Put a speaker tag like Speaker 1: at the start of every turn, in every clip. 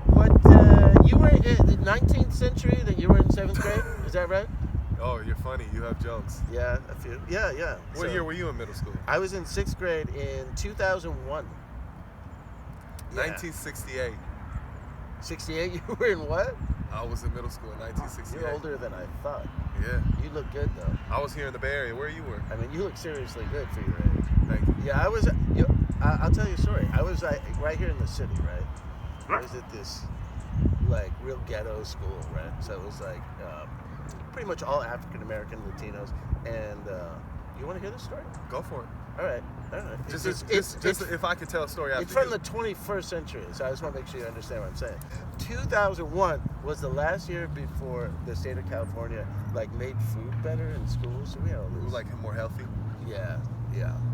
Speaker 1: What, you were in the 19th century that you were in 7th grade? Is that right?
Speaker 2: Oh, you're funny. You have jokes.
Speaker 1: Yeah, a few. Yeah.
Speaker 2: What year were you in middle school?
Speaker 1: I was in 6th grade in 2001. Yeah.
Speaker 2: 1968.
Speaker 1: 68, you were in what?
Speaker 2: I was in middle school in 1968.
Speaker 1: You're older than I thought.
Speaker 2: Yeah.
Speaker 1: You look good, though.
Speaker 2: I was here in the Bay Area. Where you were?
Speaker 1: I mean, you look seriously good for your age.
Speaker 2: Thank you.
Speaker 1: Yeah, I was. I'll tell you a story. I was right here in the city, right? I was at this like real ghetto school, right? So it was like pretty much all African American Latinos. And you want to hear this story?
Speaker 2: Go for it.
Speaker 1: All right.
Speaker 2: Just if I could tell a story after
Speaker 1: it's from the 21st century, so I just want to make sure you understand what I'm saying. 2001 was the last year before the state of California like made food better in schools. So we had all this.
Speaker 2: Like more healthy?
Speaker 1: Yeah.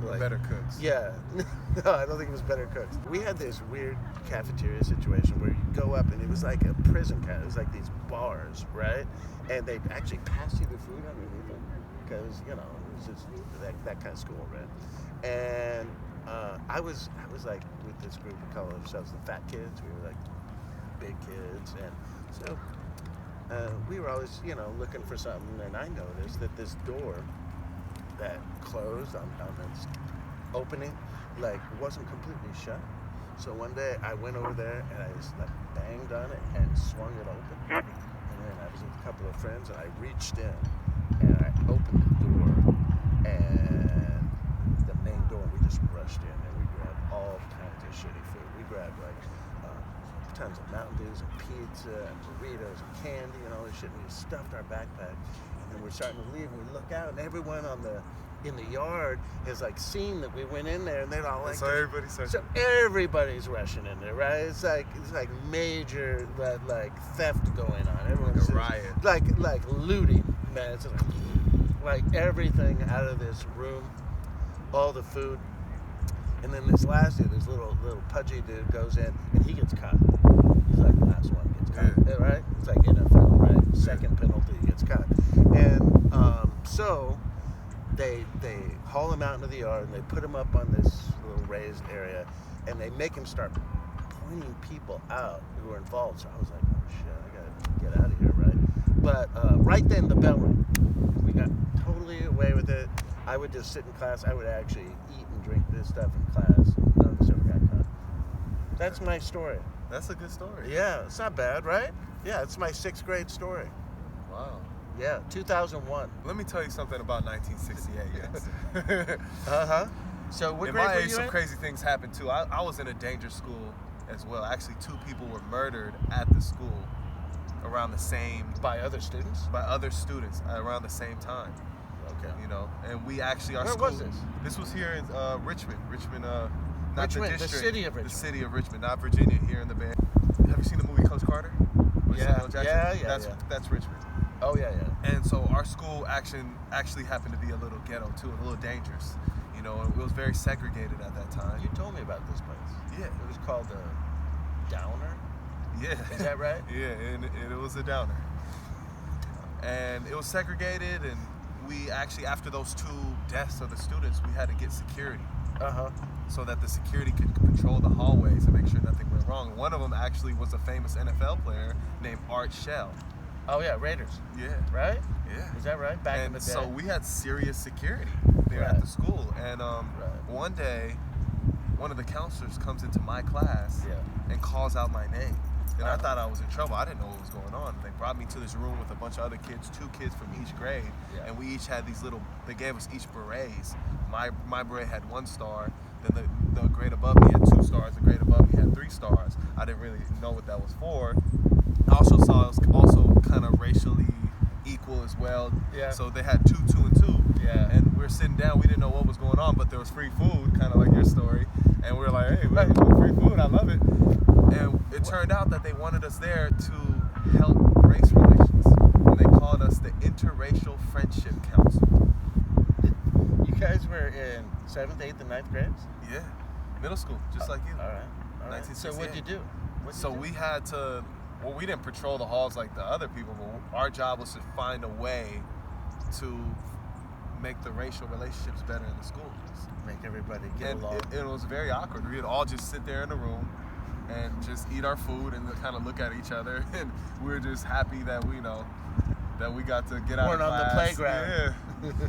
Speaker 2: Like, better cooks?
Speaker 1: Yeah. No, I don't think it was better cooks. We had this weird cafeteria situation where you go up and it was like a prison kind. It was like these bars, right? And they actually passed you the food underneath them because, it was just that kind of school, right? And I was like with this group, we call ourselves the fat kids. We were like big kids, and so we were always looking for something. And I noticed that this door that closed on this opening like wasn't completely shut. So one day I went over there and I just like banged on it and swung it open. And then I was with a couple of friends and I reached in and I opened the door and the main door, and we just rushed in and we grabbed all kinds of shitty food. We grabbed like tons of Mountain Dews and pizza and burritos and candy and all this shit, and we stuffed our backpack. And we're starting to leave, and we look out, and everyone in the yard has like seen that we went in there, and they're all like,
Speaker 2: so
Speaker 1: everybody's rushing in there, right? It's like major like theft going on. Everyone's
Speaker 2: like a riot,
Speaker 1: like looting, man. It's like everything out of this room, all the food. And then this last dude, this little pudgy dude goes in, and he gets caught. He's like the last one gets caught, right? It's like NFL, right? Second penalty, he gets caught. And so they haul him out into the yard, and they put him up on this little raised area, and they make him start pointing people out who are involved. So I was like, oh shit, I gotta get out of here, right? But right then the bell rang. We got totally away with it. I would just sit in class. I would actually eat and drink this stuff in class. None of us ever got caught. That's my story.
Speaker 2: That's a good story.
Speaker 1: Yeah, it's not bad, right? Yeah, it's my 6th grade story.
Speaker 2: Wow.
Speaker 1: Yeah, 2001.
Speaker 2: Let me tell you something about 1968.
Speaker 1: So what
Speaker 2: in
Speaker 1: grade
Speaker 2: my
Speaker 1: were
Speaker 2: age,
Speaker 1: you
Speaker 2: some
Speaker 1: in?
Speaker 2: crazy things happened too. I was in a danger school as well. Actually, 2 people were murdered at the school around the same...
Speaker 1: By other students?
Speaker 2: By other students around the same time.
Speaker 1: Okay.
Speaker 2: And we actually...
Speaker 1: Where
Speaker 2: school,
Speaker 1: was this?
Speaker 2: This was here in Richmond. Richmond, not
Speaker 1: Richmond,
Speaker 2: the district.
Speaker 1: the city of Richmond.
Speaker 2: The city of Richmond, not Virginia, here in the Bay. Have you seen the movie Coach Carter?
Speaker 1: Yeah.
Speaker 2: That's Richmond.
Speaker 1: Oh, yeah.
Speaker 2: And so our school actually happened to be a little ghetto, too, and a little dangerous. It was very segregated at that time.
Speaker 1: You told me about this place.
Speaker 2: Yeah.
Speaker 1: It was called the Downer?
Speaker 2: Yeah.
Speaker 1: Is that right?
Speaker 2: Yeah, and it was a downer. And it was segregated, and we actually, after those 2 deaths of the students, we had to get security. So that the security could patrol the hallways and make sure nothing went wrong. One of them actually was a famous NFL player named Art Shell.
Speaker 1: Oh, yeah, Raiders.
Speaker 2: Yeah.
Speaker 1: Right?
Speaker 2: Yeah.
Speaker 1: Is that right? Back in the day.
Speaker 2: So we had serious security there at the school. And one day, one of the counselors comes into my class and calls out my name. And I thought I was in trouble. I didn't know what was going on. They brought me to this room with a bunch of other kids, 2 kids from each grade. Yeah. And we each had these they gave us each berets. My beret had 1 star. Then the grade above me had 2 stars. The grade above me had 3 stars. I didn't really know what that was for. I also saw it was also kind of racially equal as well. Yeah. So they had 2, 2, and 2. Yeah. And we were sitting down. We didn't know what was going on, but there was free food, kind of like your story. And we were like, hey, free food. I love it. And it turned out that they wanted us there to help race relations. And they called us the Interracial Friendship Council.
Speaker 1: You guys were in 7th, 8th, and 9th grades?
Speaker 2: Yeah. Middle school, just like you.
Speaker 1: All right. So what'd you do?
Speaker 2: We had to... Well, we didn't patrol the halls like the other people, but our job was to find a way to make the racial relationships better in the schools.
Speaker 1: Make everybody get along.
Speaker 2: It was very awkward. We'd all just sit there in the room, and just eat our food and kind of look at each other, and we were just happy that we that we got to get out of class.
Speaker 1: Weren't on the playground.
Speaker 2: Yeah.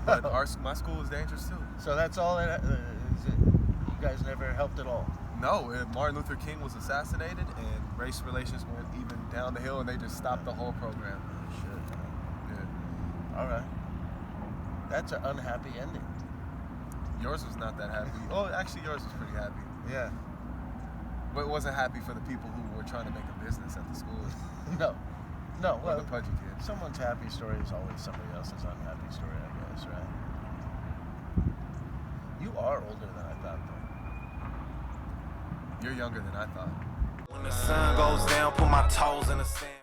Speaker 2: But my school was dangerous too.
Speaker 1: So that's all it is. You guys never helped at all?
Speaker 2: No, Martin Luther King was assassinated, and race relations went even down the hill, and they just stopped the whole program.
Speaker 1: Shit.
Speaker 2: Yeah.
Speaker 1: All right. That's an unhappy ending.
Speaker 2: Yours was not that happy. Oh, actually, yours was pretty happy.
Speaker 1: Yeah.
Speaker 2: But it wasn't happy for the people who were trying to make a business at the school.
Speaker 1: No.
Speaker 2: Or
Speaker 1: Well,
Speaker 2: the pudgy kids.
Speaker 1: someone's happy story is always somebody else's unhappy story, I guess, right? You are older than I thought, though.
Speaker 2: You're younger than I thought.
Speaker 3: When the sun goes down, put my toes in the sand.